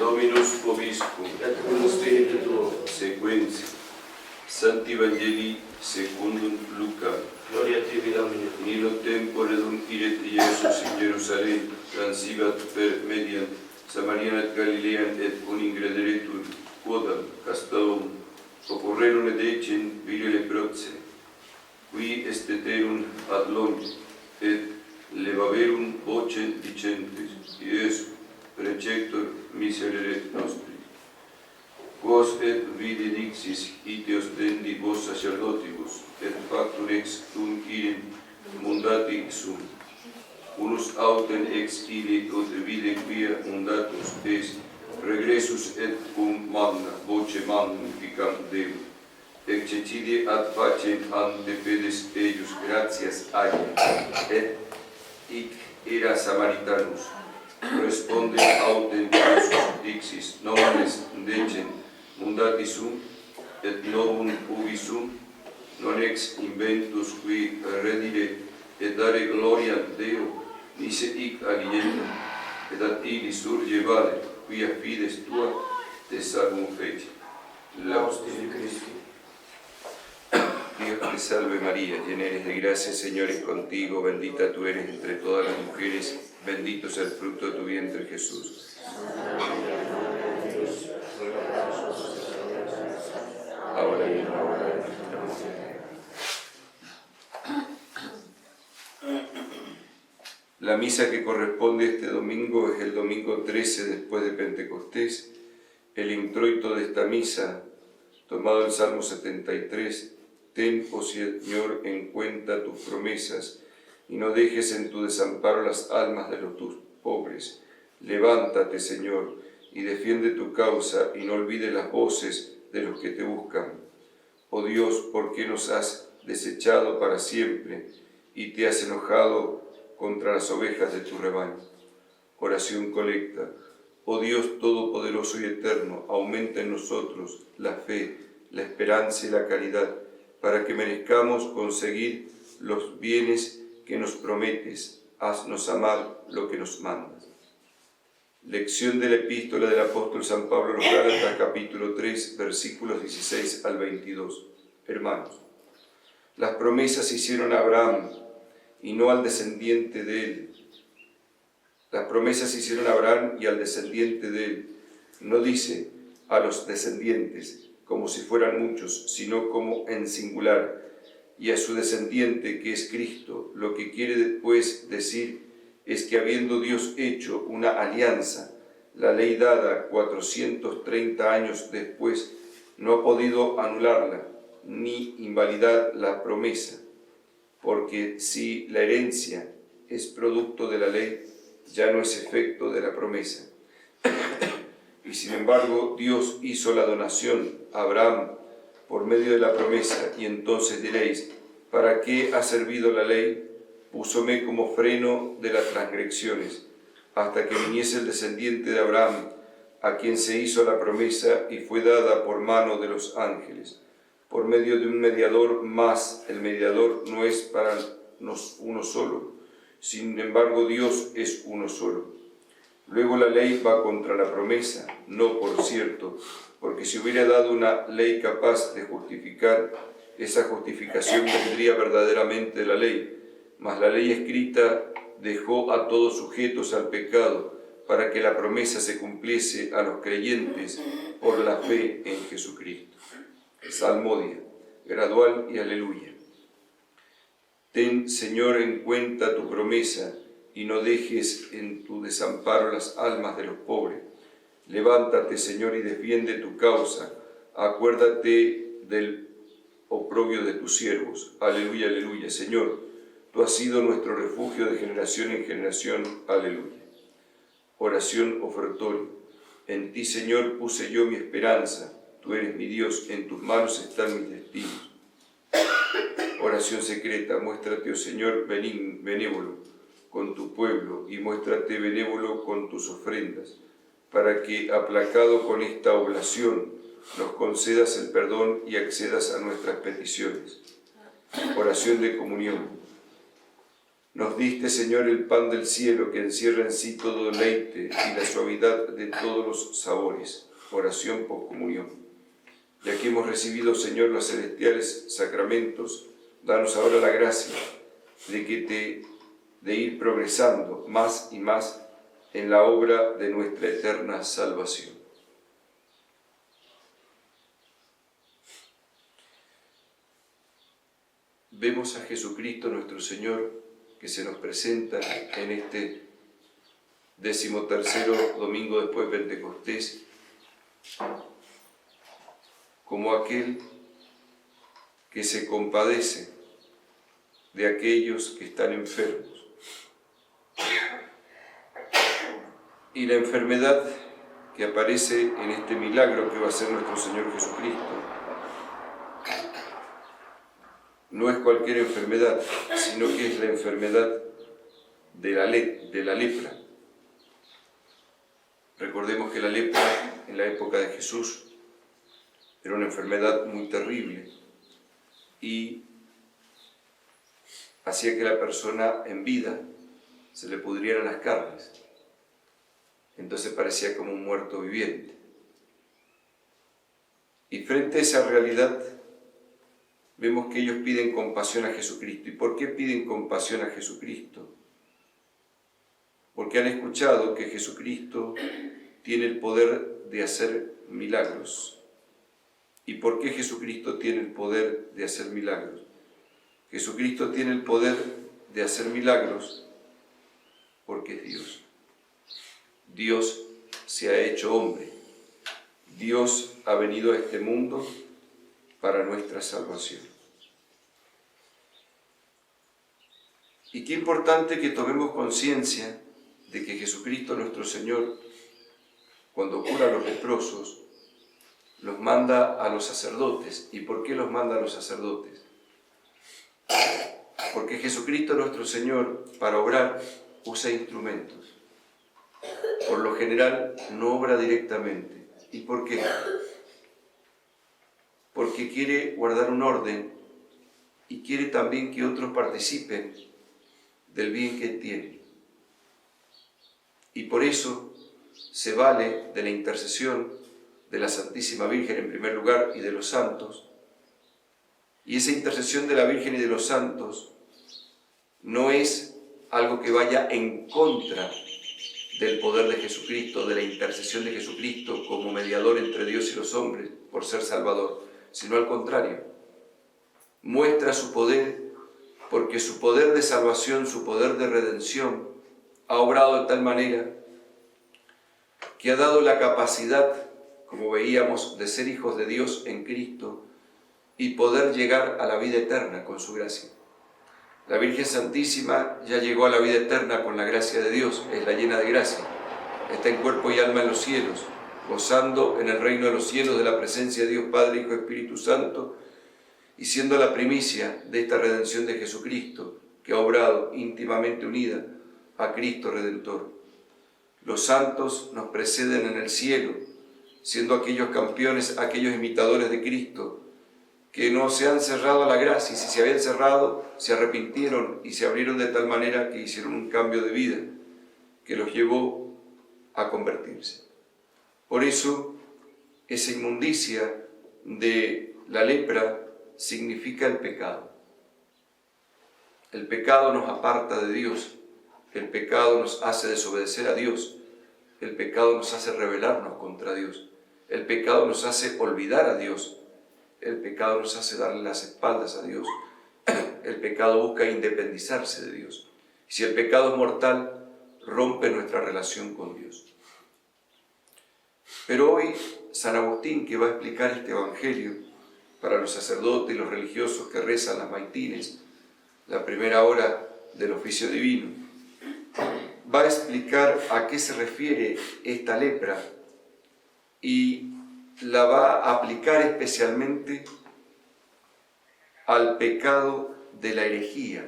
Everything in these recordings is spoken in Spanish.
Dominus vobiscum, et cum spiritu tuo. sequentia, Sancti Evangelii secundum Luca. Gloria tibi, Domine. In illo tempore dum iret Iesus in Jerusalem, transibat per mediam Samariam et Galileam et uningrederitur quodam castaum ocorrerum et ecen vire leproce, qui esteterum ad longe, et levaverum vocem dicentes, Iesu, precector miserere nostri. Quos et vide dixis ite ostendi vos sacerdotibus, et factur ex tum idem mundati sum. Unus autem ex ille ut vide quia mundatus est, regressus et cum magna voce magnificam Deum. Excecidie ad facem ante pedes eius gratias agem, et hic era Samaritanus. Responde autem Iesus dixis, nones decem mundati sum, et novum ubi sum, non ex inventus qui redire et dare gloriam Deo, nise hic alientem, et ad illi surge vale, quia fides tua te salvum feci. Laus tibi Christi. Dios te salve María, llena eres de gracia, Señor es contigo, bendita tú eres entre todas las mujeres, bendito es el fruto de tu vientre Jesús. Ahora y en la hora de nuestra muerte. La misa que corresponde este domingo es el domingo 13 después de Pentecostés. El introito de esta misa, tomado el Salmo 73, ten, oh Señor, en cuenta tus promesas, y no dejes en tu desamparo las almas de los tus pobres. Levántate, Señor, y defiende tu causa, y no olvides las voces de los que te buscan. Oh Dios, ¿por qué nos has desechado para siempre, y te has enojado contra las ovejas de tu rebaño? Oración colecta. Oh Dios Todopoderoso y Eterno, aumenta en nosotros la fe, la esperanza y la caridad, para que merezcamos conseguir los bienes que nos prometes. Haznos amar lo que nos mandas. Lección de la epístola del apóstol San Pablo a los Gálatas, capítulo 3, versículos 16 al 22. Hermanos, las promesas se hicieron a Abraham y no al descendiente de él. Las promesas se hicieron a Abraham y al descendiente de él. No dice a los descendientes, como si fueran muchos, sino como en singular, y a su descendiente, que es Cristo. Lo que quiere pues decir es que habiendo Dios hecho una alianza, la ley dada 430 años después, no ha podido anularla, ni invalidar la promesa, porque si la herencia es producto de la ley, ya no es efecto de la promesa. Y sin embargo, Dios hizo la donación a Abraham por medio de la promesa, y entonces diréis, ¿para qué ha servido la ley? Púsome como freno de las transgresiones, hasta que viniese el descendiente de Abraham, a quien se hizo la promesa y fue dada por mano de los ángeles, por medio de un mediador más. El mediador no es para uno solo, sin embargo Dios es uno solo. Luego la ley va contra la promesa, no por cierto, porque si hubiera dado una ley capaz de justificar, esa justificación vendría verdaderamente de la ley, mas la ley escrita dejó a todos sujetos al pecado, para que la promesa se cumpliese a los creyentes por la fe en Jesucristo. Salmodia, gradual y aleluya. Ten, Señor, en cuenta tu promesa, y no dejes en tu desamparo las almas de los pobres. Levántate, Señor, y defiende tu causa. Acuérdate del oprobio de tus siervos. Aleluya, aleluya. Señor, tú has sido nuestro refugio de generación en generación. Aleluya. Oración ofertorio. En ti, Señor, puse yo mi esperanza. Tú eres mi Dios, en tus manos están mis destinos. Oración secreta. Muéstrate, oh Señor, benévolo con tu pueblo, y muéstrate benévolo con tus ofrendas, para que, aplacado con esta oblación, nos concedas el perdón y accedas a nuestras peticiones. Oración de comunión. Nos diste, Señor, el pan del cielo que encierra en sí todo deleite y la suavidad de todos los sabores. Oración por comunión. Ya que hemos recibido, Señor, los celestiales sacramentos, danos ahora la gracia de ir progresando más y más en la obra de nuestra eterna salvación. Vemos a Jesucristo nuestro Señor que se nos presenta en este 13º domingo después de Pentecostés como aquel que se compadece de aquellos que están enfermos. Y la enfermedad que aparece en este milagro que va a ser nuestro Señor Jesucristo no es cualquier enfermedad, sino que es la enfermedad de la lepra. Recordemos que la lepra en la época de Jesús era una enfermedad muy terrible y hacía que la persona en vida se le pudrieran las carnes. Entonces parecía como un muerto viviente. Y frente a esa realidad, vemos que ellos piden compasión a Jesucristo. ¿Y por qué piden compasión a Jesucristo? Porque han escuchado que Jesucristo tiene el poder de hacer milagros. ¿Y por qué Jesucristo tiene el poder de hacer milagros? Jesucristo tiene el poder de hacer milagros porque es Dios. Dios se ha hecho hombre. Dios ha venido a este mundo para nuestra salvación. Y qué importante que tomemos conciencia de que Jesucristo nuestro Señor, cuando cura a los leprosos, los manda a los sacerdotes. ¿Y por qué los manda a los sacerdotes? Porque Jesucristo nuestro Señor, para obrar, usa instrumentos. Por lo general, no obra directamente. ¿Y por qué? Porque quiere guardar un orden y quiere también que otros participen del bien que Él tiene. Y por eso se vale de la intercesión de la Santísima Virgen en primer lugar y de los santos. Y esa intercesión de la Virgen y de los santos no es algo que vaya en contra del poder de Jesucristo, de la intercesión de Jesucristo como mediador entre Dios y los hombres por ser Salvador, sino al contrario, muestra su poder porque su poder de salvación, su poder de redención ha obrado de tal manera que ha dado la capacidad, como veíamos, de ser hijos de Dios en Cristo y poder llegar a la vida eterna con su gracia. La Virgen Santísima ya llegó a la vida eterna con la gracia de Dios, es la llena de gracia. Está en cuerpo y alma en los cielos, gozando en el reino de los cielos de la presencia de Dios Padre, Hijo y Espíritu Santo, y siendo la primicia de esta redención de Jesucristo, que ha obrado íntimamente unida a Cristo Redentor. Los santos nos preceden en el cielo, siendo aquellos campeones, aquellos imitadores de Cristo, que no se han cerrado a la gracia, y si se habían cerrado, se arrepintieron y se abrieron de tal manera que hicieron un cambio de vida que los llevó a convertirse. Por eso, esa inmundicia de la lepra significa el pecado. El pecado nos aparta de Dios, el pecado nos hace desobedecer a Dios, el pecado nos hace rebelarnos contra Dios, el pecado nos hace olvidar a Dios, el pecado nos hace darle las espaldas a Dios. El pecado busca independizarse de Dios. Si el pecado es mortal, rompe nuestra relación con Dios. Pero hoy, San Agustín, que va a explicar este Evangelio para los sacerdotes y los religiosos que rezan las maitines, la primera hora del oficio divino, va a explicar a qué se refiere esta lepra y la va a aplicar especialmente al pecado de la herejía,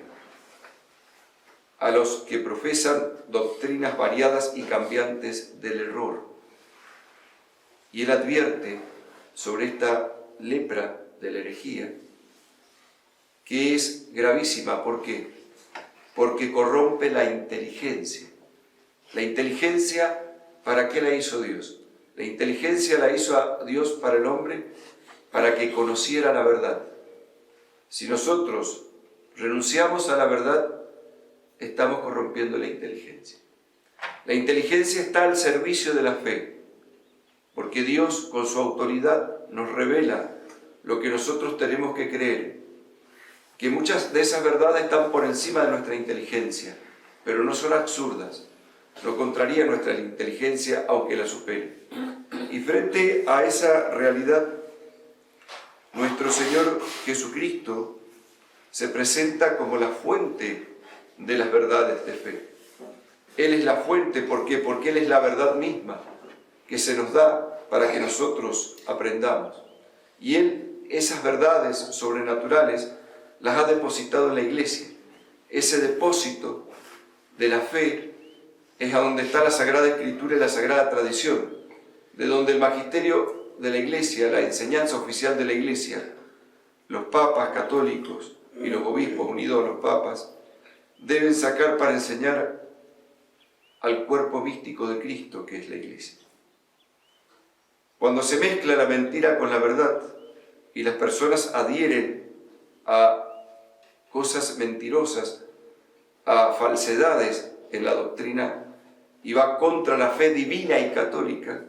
a los que profesan doctrinas variadas y cambiantes del error. Y él advierte sobre esta lepra de la herejía que es gravísima. ¿Por qué? porque corrompe la inteligencia. La inteligencia, ¿para qué la hizo Dios? La inteligencia la hizo a Dios para el hombre, para que conociera la verdad. Si nosotros renunciamos a la verdad, estamos corrompiendo la inteligencia. La inteligencia está al servicio de la fe, porque Dios con su autoridad nos revela lo que nosotros tenemos que creer, que muchas de esas verdades están por encima de nuestra inteligencia, pero no son absurdas, no contrarían nuestra inteligencia aunque la supere. Y frente a esa realidad, nuestro Señor Jesucristo se presenta como la fuente de las verdades de fe. Él es la fuente, ¿por qué? Porque Él es la verdad misma que se nos da para que nosotros aprendamos. Y Él, esas verdades sobrenaturales, las ha depositado en la Iglesia. Ese depósito de la fe es a donde está la Sagrada Escritura y la Sagrada Tradición, de donde el magisterio de la Iglesia, la enseñanza oficial de la Iglesia, los papas católicos y los obispos unidos a los papas, deben sacar para enseñar al cuerpo místico de Cristo, que es la Iglesia. Cuando se mezcla la mentira con la verdad y las personas adhieren a cosas mentirosas, a falsedades en la doctrina y va contra la fe divina y católica,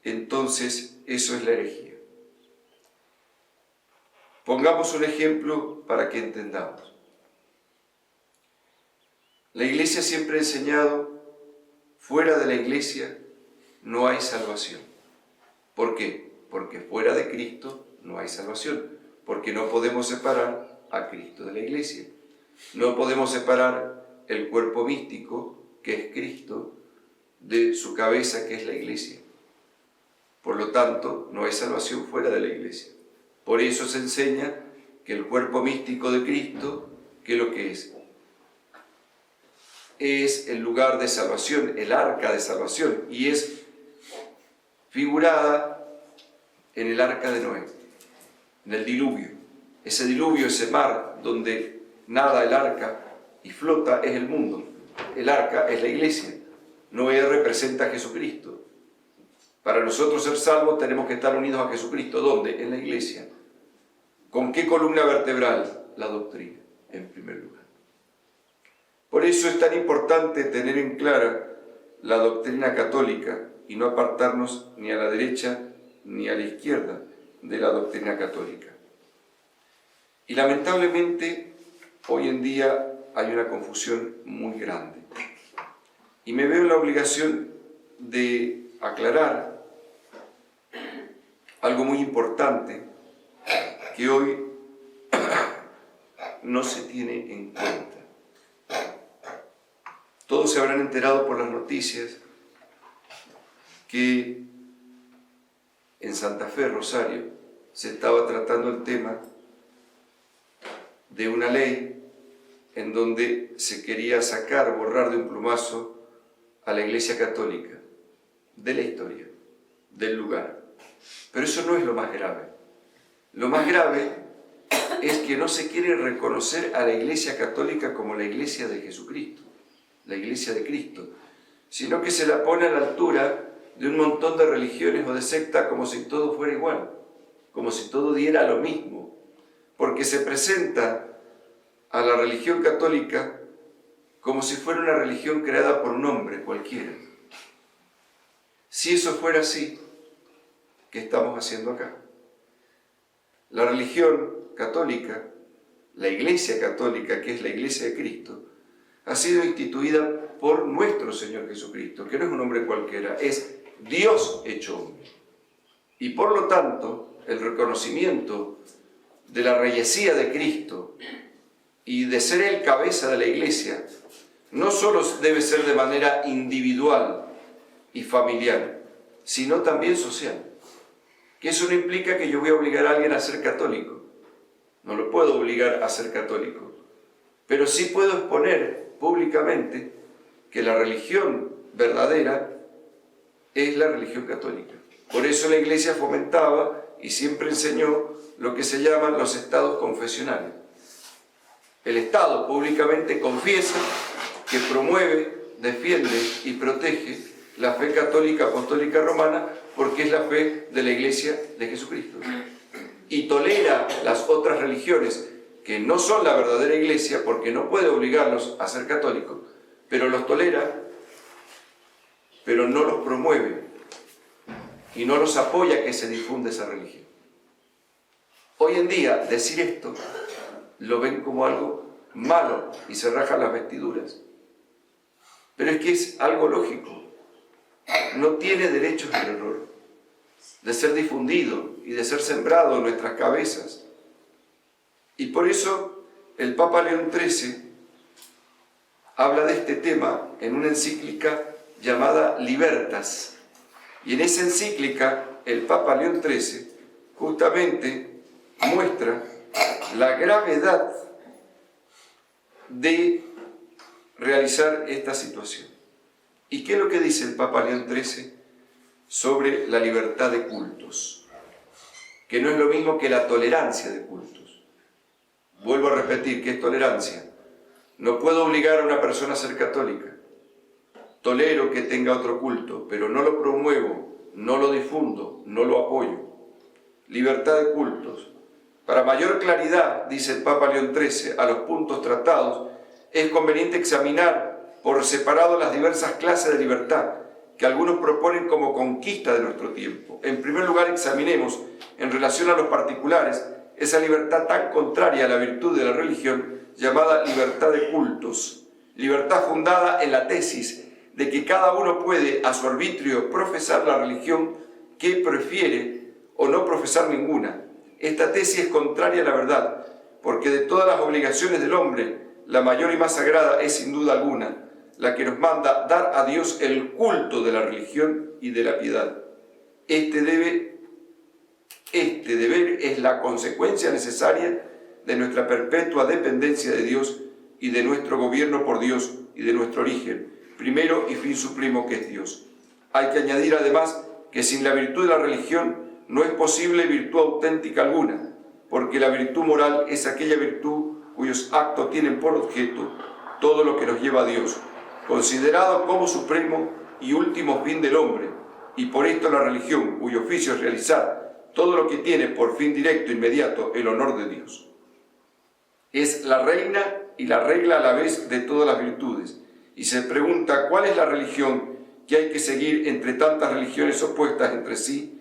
entonces eso es la herejía. Pongamos un ejemplo para que entendamos. La Iglesia siempre ha enseñado, fuera de la Iglesia no hay salvación. ¿Por qué? Porque fuera de Cristo no hay salvación, porque no podemos separar a Cristo de la Iglesia. No podemos separar el cuerpo místico, que es Cristo, de su cabeza, que es la Iglesia. Por lo tanto, no hay salvación fuera de la Iglesia. Por eso se enseña que el cuerpo místico de Cristo, ¿qué es lo que es? Es el lugar de salvación, el arca de salvación, y es figurada en el arca de Noé, en el diluvio. Ese diluvio, ese mar donde nada el arca y flota, es el mundo. El arca es la Iglesia. Noé representa a Jesucristo. Para nosotros ser salvos tenemos que estar unidos a Jesucristo. ¿Dónde? En la Iglesia. ¿Con qué columna vertebral? La doctrina, en primer lugar. Por eso es tan importante tener en clara la doctrina católica y no apartarnos ni a la derecha ni a la izquierda de la doctrina católica. Y lamentablemente, hoy en día hay una confusión muy grande. Y me veo en la obligación de aclarar algo muy importante que hoy no se tiene en cuenta. Todos se habrán enterado por las noticias que en Santa Fe, Rosario, se estaba tratando el tema de una ley en donde se quería sacar, borrar de un plumazo a la Iglesia Católica de la historia, del lugar. Pero eso no es lo más grave. Lo más grave es que no se quiere reconocer a la Iglesia Católica como la Iglesia de Jesucristo, la Iglesia de Cristo, sino que se la pone a la altura de un montón de religiones o de sectas como si todo fuera igual, como si todo diera lo mismo, porque se presenta a la religión católica como si fuera una religión creada por un hombre cualquiera. Si eso fuera así, ¿qué estamos haciendo acá? La religión católica, la Iglesia católica, que es la Iglesia de Cristo, ha sido instituida por nuestro Señor Jesucristo, que no es un hombre cualquiera, es Dios hecho hombre. Y por lo tanto, el reconocimiento de la reyesía de Cristo y de ser el cabeza de la Iglesia, no solo debe ser de manera individual y familiar, sino también social. Que eso no implica que yo voy a obligar a alguien a ser católico. No lo puedo obligar a ser católico. Pero sí puedo exponer públicamente que la religión verdadera es la religión católica. Por eso la Iglesia fomentaba y siempre enseñó lo que se llaman los estados confesionales. El Estado públicamente confiesa que promueve, defiende y protege la fe católica apostólica romana porque es la fe de la Iglesia de Jesucristo. Y tolera las otras religiones que no son la verdadera Iglesia porque no puede obligarlos a ser católicos, pero los tolera, pero no los promueve y no los apoya que se difunda esa religión. Hoy en día decir esto lo ven como algo malo y se rajan las vestiduras. Pero es que es algo lógico. No tiene derechos el error de ser difundido y de ser sembrado en nuestras cabezas. Y por eso el Papa León XIII habla de este tema en una encíclica llamada Libertas. Y en esa encíclica el Papa León XIII justamente muestra la gravedad de realizar esta situación. ¿Y qué es lo que dice el Papa León XIII sobre la libertad de cultos? Que no es lo mismo que la tolerancia de cultos. Vuelvo a repetir, ¿qué es tolerancia? No puedo obligar a una persona a ser católica. Tolero que tenga otro culto, pero no lo promuevo, no lo difundo, no lo apoyo. Libertad de cultos. Para mayor claridad, dice el Papa León XIII, a los puntos tratados, es conveniente examinar por separado las diversas clases de libertad que algunos proponen como conquista de nuestro tiempo. En primer lugar, examinemos, en relación a los particulares, esa libertad tan contraria a la virtud de la religión, llamada libertad de cultos, libertad fundada en la tesis de que cada uno puede, a su arbitrio, profesar la religión que prefiere o no profesar ninguna. Esta tesis es contraria a la verdad, porque de todas las obligaciones del hombre, la mayor y más sagrada es sin duda alguna la que nos manda dar a Dios el culto de la religión y de la piedad. Este deber es la consecuencia necesaria de nuestra perpetua dependencia de Dios y de nuestro gobierno por Dios y de nuestro origen, primero y fin supremo que es Dios. Hay que añadir además que sin la virtud de la religión no es posible virtud auténtica alguna, porque la virtud moral es aquella virtud cuyos actos tienen por objeto todo lo que nos lleva a Dios, considerado como supremo y último fin del hombre, y por esto la religión, cuyo oficio es realizar todo lo que tiene por fin directo e inmediato el honor de Dios. Es la reina y la regla a la vez de todas las virtudes, y se pregunta cuál es la religión que hay que seguir entre tantas religiones opuestas entre sí,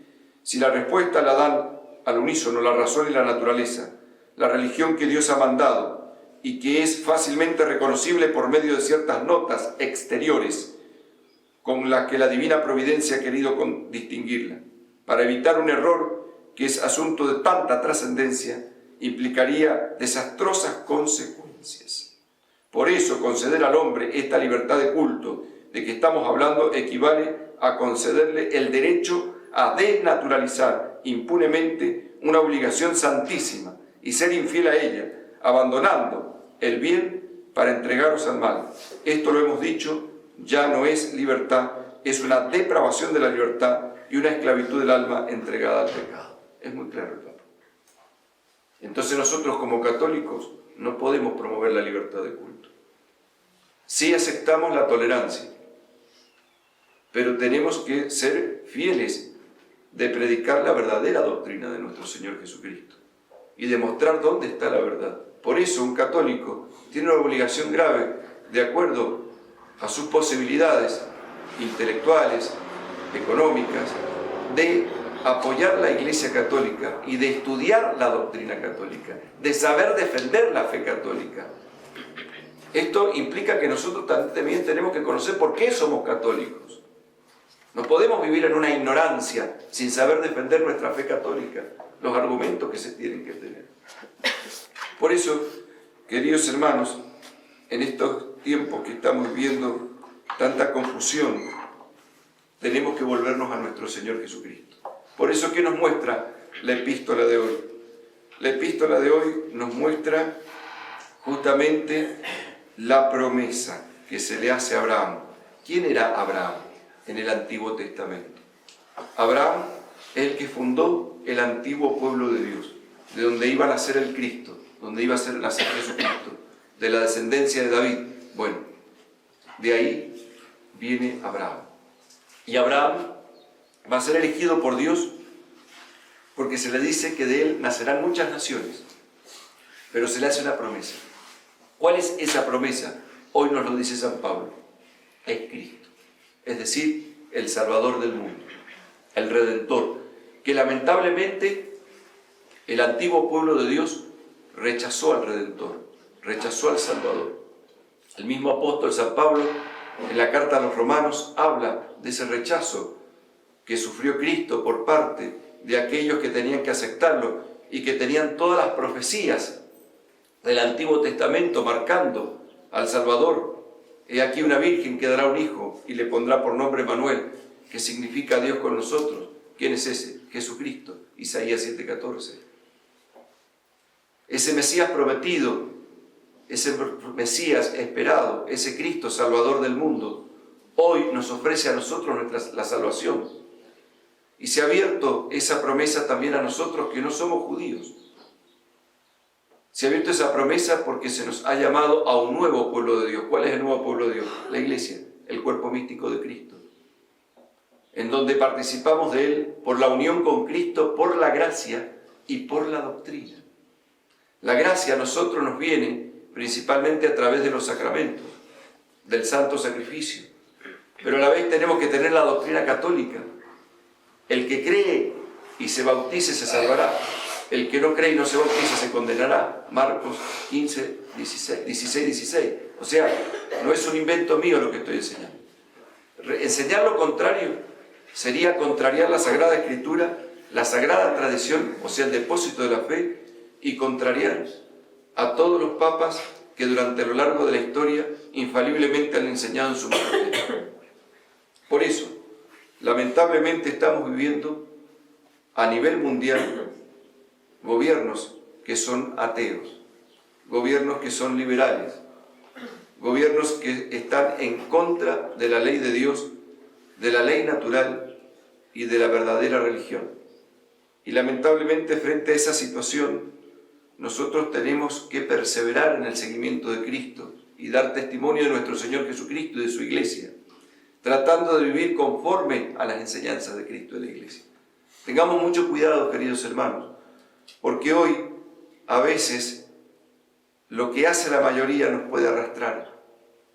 si la respuesta la dan al unísono la razón y la naturaleza, la religión que Dios ha mandado y que es fácilmente reconocible por medio de ciertas notas exteriores con las que la divina providencia ha querido distinguirla, para evitar un error que es asunto de tanta trascendencia, implicaría desastrosas consecuencias. Por eso, conceder al hombre esta libertad de culto de que estamos hablando equivale a concederle el derecho a desnaturalizar impunemente una obligación santísima y ser infiel a ella, abandonando el bien para entregaros al mal. Esto lo hemos dicho, ya no es libertad, es una depravación de la libertad y una esclavitud del alma entregada al pecado. Es muy claro el Papa. Entonces nosotros como católicos no podemos promover la libertad de culto. Sí aceptamos la tolerancia, pero tenemos que ser fieles de predicar la verdadera doctrina de nuestro Señor Jesucristo y demostrar dónde está la verdad. Por eso un católico tiene una obligación grave, de acuerdo a sus posibilidades intelectuales, económicas, de apoyar la Iglesia Católica y de estudiar la doctrina católica, de saber defender la fe católica. Esto implica que nosotros también tenemos que conocer por qué somos católicos. No podemos vivir en una ignorancia sin saber defender nuestra fe católica, los argumentos que se tienen que tener. Por eso, queridos hermanos, en estos tiempos que estamos viviendo tanta confusión, tenemos que volvernos a nuestro Señor Jesucristo. Por eso, ¿qué nos muestra la epístola de hoy? La epístola de hoy nos muestra justamente la promesa que se le hace a Abraham. ¿Quién era Abraham en el Antiguo Testamento? Abraham es el que fundó el antiguo pueblo de Dios, de donde iba a nacer el Cristo, donde iba a nacer Jesucristo. de la descendencia de David. Bueno, de ahí viene Abraham. Y Abraham va a ser elegido por Dios porque se le dice que de él nacerán muchas naciones, pero se le hace una promesa. ¿Cuál es esa promesa? Hoy nos lo dice San Pablo. Es Cristo, es decir, el Salvador del mundo, el Redentor, que lamentablemente el antiguo pueblo de Dios rechazó al Redentor, rechazó al Salvador. El mismo apóstol San Pablo, en la carta a los Romanos, habla de ese rechazo que sufrió Cristo por parte de aquellos que tenían que aceptarlo y que tenían todas las profecías del Antiguo Testamento marcando al Salvador. He aquí una virgen que dará un hijo y le pondrá por nombre Manuel, que significa Dios con nosotros. ¿Quién es ese? Jesucristo. Isaías 7:14. Ese Mesías prometido, ese Mesías esperado, ese Cristo Salvador del mundo, hoy nos ofrece a nosotros la salvación. Y se ha abierto esa promesa también a nosotros que no somos judíos. Se ha abierto esa promesa porque se nos ha llamado a un nuevo pueblo de Dios. ¿Cuál es el nuevo pueblo de Dios? La Iglesia, el cuerpo místico de Cristo, en donde participamos de Él por la unión con Cristo, por la gracia y por la doctrina. La gracia a nosotros nos viene principalmente a través de los sacramentos, del santo sacrificio, pero a la vez tenemos que tener la doctrina católica. El que cree y se bautice se salvará, el que no cree y no se bautice se condenará. Marcos 15, 16. O sea, no es un invento mío lo que estoy enseñando. Enseñar lo contrario sería contrariar la Sagrada Escritura, la Sagrada Tradición, o sea, el depósito de la fe, y contrariar a todos los papas que durante lo largo de la historia infaliblemente han enseñado en su magisterio. Por eso, lamentablemente estamos viviendo a nivel mundial gobiernos que son ateos, gobiernos que son liberales, gobiernos que están en contra de la ley de Dios, de la ley natural y de la verdadera religión. Y lamentablemente frente a esa situación, nosotros tenemos que perseverar en el seguimiento de Cristo y dar testimonio de nuestro Señor Jesucristo y de su Iglesia, tratando de vivir conforme a las enseñanzas de Cristo y de la Iglesia. Tengamos mucho cuidado, queridos hermanos, porque hoy, a veces, lo que hace la mayoría nos puede arrastrar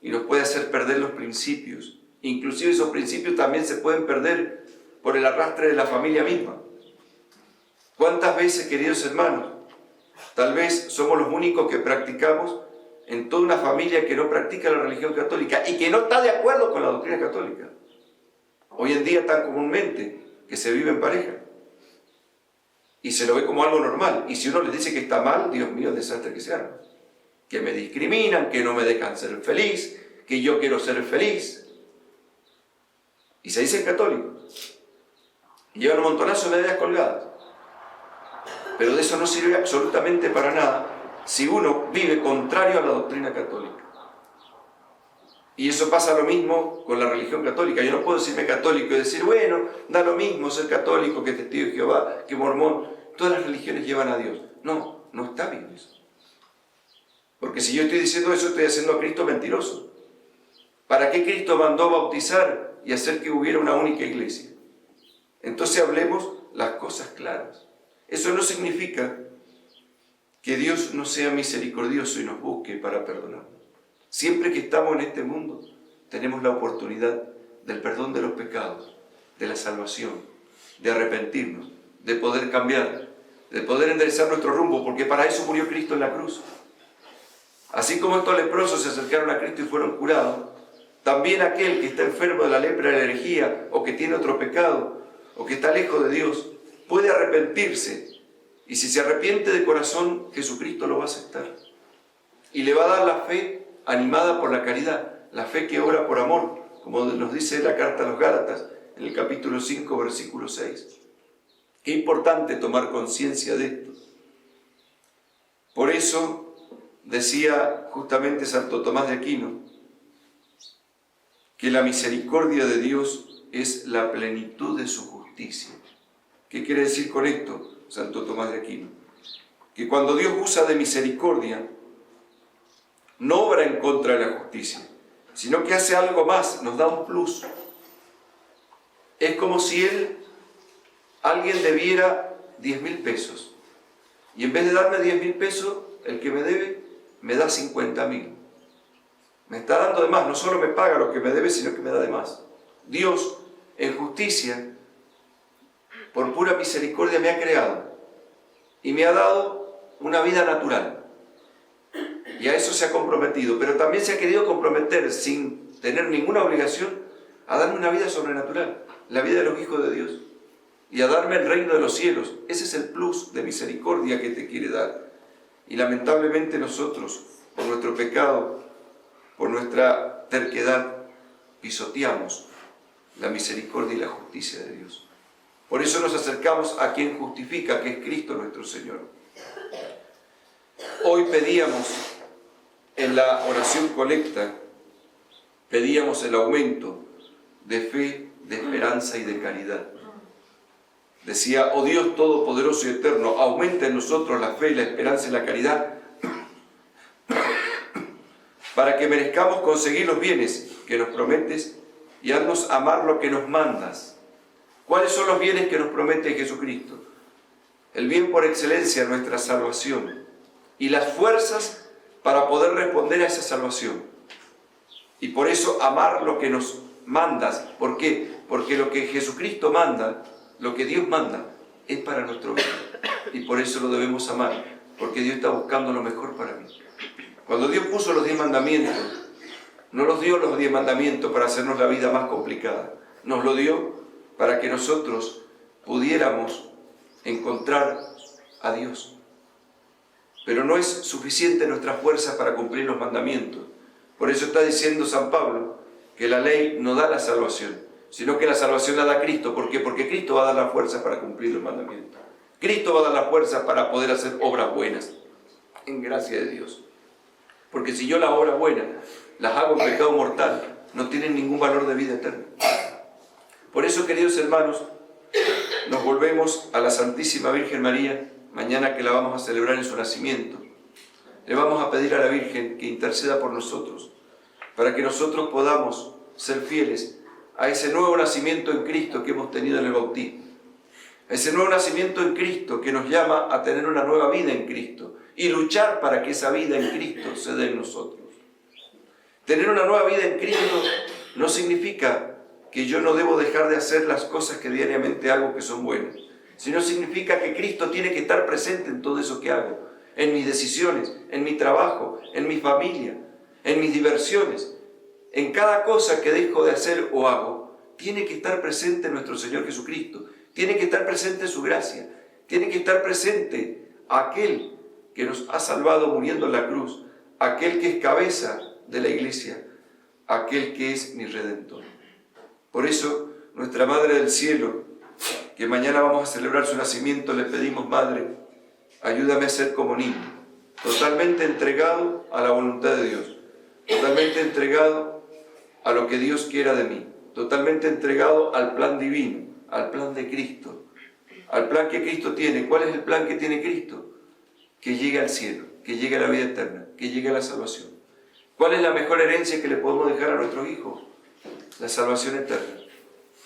y nos puede hacer perder los principios. Inclusive esos principios también se pueden perder por el arrastre de la familia misma. ¿Cuántas veces, queridos hermanos, tal vez somos los únicos que practicamos en toda una familia que no practica la religión católica y que no está de acuerdo con la doctrina católica? Hoy en día tan comúnmente que se vive en pareja y se lo ve como algo normal, y si uno les dice que está mal, Dios mío, el desastre que se arma, que me discriminan, que no me dejan ser feliz, que yo quiero ser feliz, y se dicen católicos y llevan un montonazo de medallas colgadas, pero de eso no sirve absolutamente para nada si uno vive contrario a la doctrina católica. Y eso pasa lo mismo con la religión católica. Yo no puedo decirme católico y decir, bueno, da lo mismo ser católico que testigo de Jehová, que mormón. Todas las religiones llevan a Dios. No, no está bien eso. Porque si yo estoy diciendo eso, estoy haciendo a Cristo mentiroso. ¿Para qué Cristo mandó bautizar y hacer que hubiera una única iglesia? Entonces hablemos las cosas claras. Eso no significa que Dios no sea misericordioso y nos busque para perdonarnos. Siempre que estamos en este mundo, tenemos la oportunidad del perdón de los pecados, de la salvación, de arrepentirnos, de poder cambiar, de poder enderezar nuestro rumbo, porque para eso murió Cristo en la cruz. Así como estos leprosos se acercaron a Cristo y fueron curados, también aquel que está enfermo de la lepra, de la herejía, o que tiene otro pecado, o que está lejos de Dios, puede arrepentirse. Y si se arrepiente de corazón, Jesucristo lo va a aceptar. Y le va a dar la fe animada por la caridad, la fe que obra por amor, como nos dice la carta a los Gálatas, en el capítulo 5, versículo 6. Qué importante tomar conciencia de esto. Por eso decía justamente Santo Tomás de Aquino, que la misericordia de Dios es la plenitud de su justicia. ¿Qué quiere decir con esto, Santo Tomás de Aquino? Que cuando Dios usa de misericordia, no obra en contra de la justicia, sino que hace algo más, nos da un plus. Es como si alguien debiera 10.000 pesos, y en vez de darme 10.000 pesos, el que me debe me da 50.000. Me está dando de más, no solo me paga lo que me debe, sino que me da de más. Dios, en justicia, por pura misericordia me ha creado y me ha dado una vida natural. Y a eso se ha comprometido, pero también se ha querido comprometer sin tener ninguna obligación a darme una vida sobrenatural, la vida de los hijos de Dios, y a darme el reino de los cielos. Ese es el plus de misericordia que te quiere dar. Y lamentablemente nosotros, por nuestro pecado, por nuestra terquedad, pisoteamos la misericordia y la justicia de Dios. Por eso nos acercamos a quien justifica, que es Cristo nuestro Señor. Hoy pedíamos en la oración colecta, pedíamos el aumento de fe, de esperanza y de caridad. Decía: oh Dios Todopoderoso y Eterno, aumenta en nosotros la fe, la esperanza y la caridad, para que merezcamos conseguir los bienes que nos prometes y haznos amar lo que nos mandas. ¿Cuáles son los bienes que nos promete Jesucristo? El bien por excelencia, nuestra salvación, y las fuerzas para poder responder a esa salvación. Y por eso amar lo que nos mandas. ¿Por qué? Porque lo que Jesucristo manda, lo que Dios manda, es para nuestro bien. Y por eso lo debemos amar, porque Dios está buscando lo mejor para mí. Cuando Dios puso los 10 mandamientos, no nos dio los 10 mandamientos para hacernos la vida más complicada. Nos lo dio para que nosotros pudiéramos encontrar a Dios. Pero no es suficiente nuestra fuerza para cumplir los mandamientos. Por eso está diciendo San Pablo que la ley no da la salvación, sino que la salvación la da Cristo. ¿Por qué? Porque Cristo va a dar la fuerza para cumplir los mandamientos. Cristo va a dar la fuerza para poder hacer obras buenas, en gracia de Dios. Porque si yo las obras buenas las hago en pecado mortal, no tienen ningún valor de vida eterna. Por eso, queridos hermanos, nos volvemos a la Santísima Virgen María, mañana que la vamos a celebrar en su nacimiento. Le vamos a pedir a la Virgen que interceda por nosotros, para que nosotros podamos ser fieles a ese nuevo nacimiento en Cristo que hemos tenido en el bautismo. A ese nuevo nacimiento en Cristo que nos llama a tener una nueva vida en Cristo y luchar para que esa vida en Cristo se dé en nosotros. Tener una nueva vida en Cristo no significa que yo no debo dejar de hacer las cosas que diariamente hago que son buenas, sino significa que Cristo tiene que estar presente en todo eso que hago, en mis decisiones, en mi trabajo, en mi familia, en mis diversiones, en cada cosa que dejo de hacer o hago, tiene que estar presente nuestro Señor Jesucristo, tiene que estar presente su gracia, tiene que estar presente aquel que nos ha salvado muriendo en la cruz, aquel que es cabeza de la iglesia, aquel que es mi Redentor. Por eso, nuestra Madre del Cielo, que mañana vamos a celebrar su nacimiento, le pedimos: Madre, ayúdame a ser como niño, totalmente entregado a la voluntad de Dios, totalmente entregado a lo que Dios quiera de mí, totalmente entregado al plan divino, al plan de Cristo, al plan que Cristo tiene. ¿Cuál es el plan que tiene Cristo? Que llegue al cielo, que llegue a la vida eterna, que llegue a la salvación. ¿Cuál es la mejor herencia que le podemos dejar a nuestros hijos? La salvación eterna.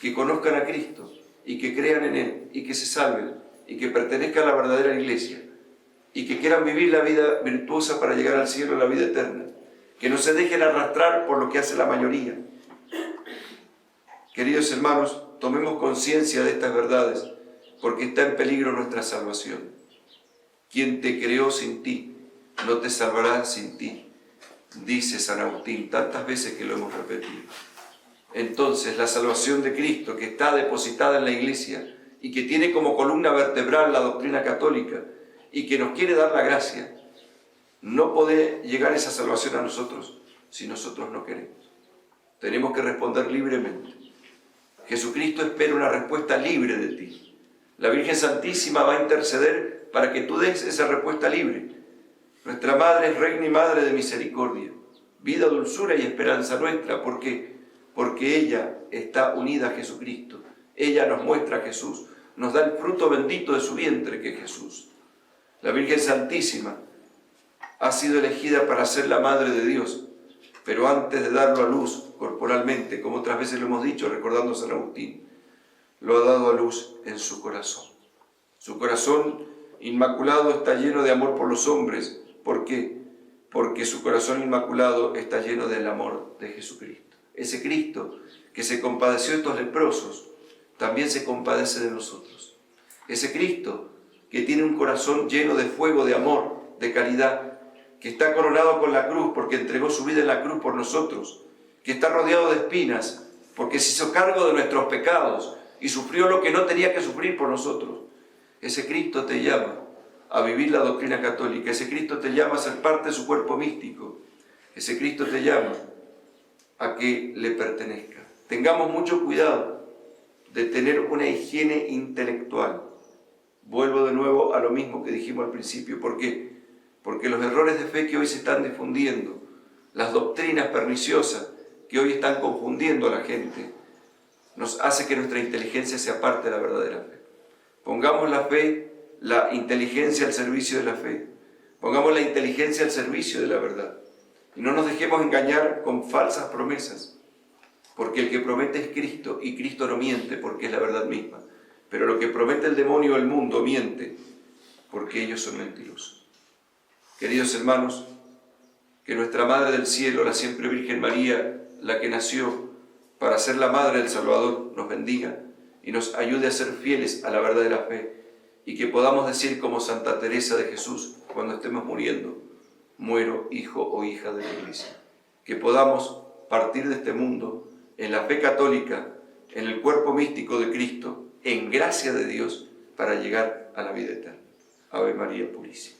Que conozcan a Cristo y que crean en Él y que se salven y que pertenezcan a la verdadera iglesia y que quieran vivir la vida virtuosa para llegar al cielo, la vida eterna. Que no se dejen arrastrar por lo que hace la mayoría. Queridos hermanos, tomemos conciencia de estas verdades, porque está en peligro nuestra salvación. Quien te creó sin ti, no te salvará sin ti, dice San Agustín, tantas veces que lo hemos repetido. Entonces, la salvación de Cristo, que está depositada en la Iglesia y que tiene como columna vertebral la doctrina católica y que nos quiere dar la gracia, no puede llegar esa salvación a nosotros si nosotros no queremos. Tenemos que responder libremente. Jesucristo espera una respuesta libre de ti. La Virgen Santísima va a interceder para que tú des esa respuesta libre. Nuestra Madre es Reina y Madre de misericordia, vida, dulzura y esperanza nuestra, porque ella está unida a Jesucristo. Ella nos muestra a Jesús, nos da el fruto bendito de su vientre, que es Jesús. La Virgen Santísima ha sido elegida para ser la madre de Dios, pero antes de darlo a luz corporalmente, como otras veces lo hemos dicho, recordando a San Agustín, lo ha dado a luz en su corazón. Su corazón inmaculado está lleno de amor por los hombres. ¿Por qué? Porque su corazón inmaculado está lleno del amor de Jesucristo. Ese Cristo que se compadeció de estos leprosos, también se compadece de nosotros. Ese Cristo que tiene un corazón lleno de fuego, de amor, de caridad, que está coronado con la cruz porque entregó su vida en la cruz por nosotros, que está rodeado de espinas porque se hizo cargo de nuestros pecados y sufrió lo que no tenía que sufrir por nosotros. Ese Cristo te llama a vivir la doctrina católica. Ese Cristo te llama a ser parte de su cuerpo místico. Ese Cristo te llama a que le pertenezca. Tengamos mucho cuidado de tener una higiene intelectual. Vuelvo de nuevo a lo mismo que dijimos al principio. ¿Por qué? Porque los errores de fe que hoy se están difundiendo, las doctrinas perniciosas que hoy están confundiendo a la gente, nos hace que nuestra inteligencia se aparte de la verdadera fe. Pongamos la fe, la inteligencia al servicio de la fe. Pongamos la inteligencia al servicio de la verdad. Y no nos dejemos engañar con falsas promesas, porque el que promete es Cristo, y Cristo no miente porque es la verdad misma. Pero lo que promete el demonio o el mundo miente, porque ellos son mentirosos. Queridos hermanos, que nuestra Madre del Cielo, la siempre Virgen María, la que nació para ser la Madre del Salvador, nos bendiga y nos ayude a ser fieles a la verdad de la fe, y que podamos decir como Santa Teresa de Jesús cuando estemos muriendo: muero hijo o hija de la Iglesia. Que podamos partir de este mundo en la fe católica, en el cuerpo místico de Cristo, en gracia de Dios, para llegar a la vida eterna. Ave María Purísima.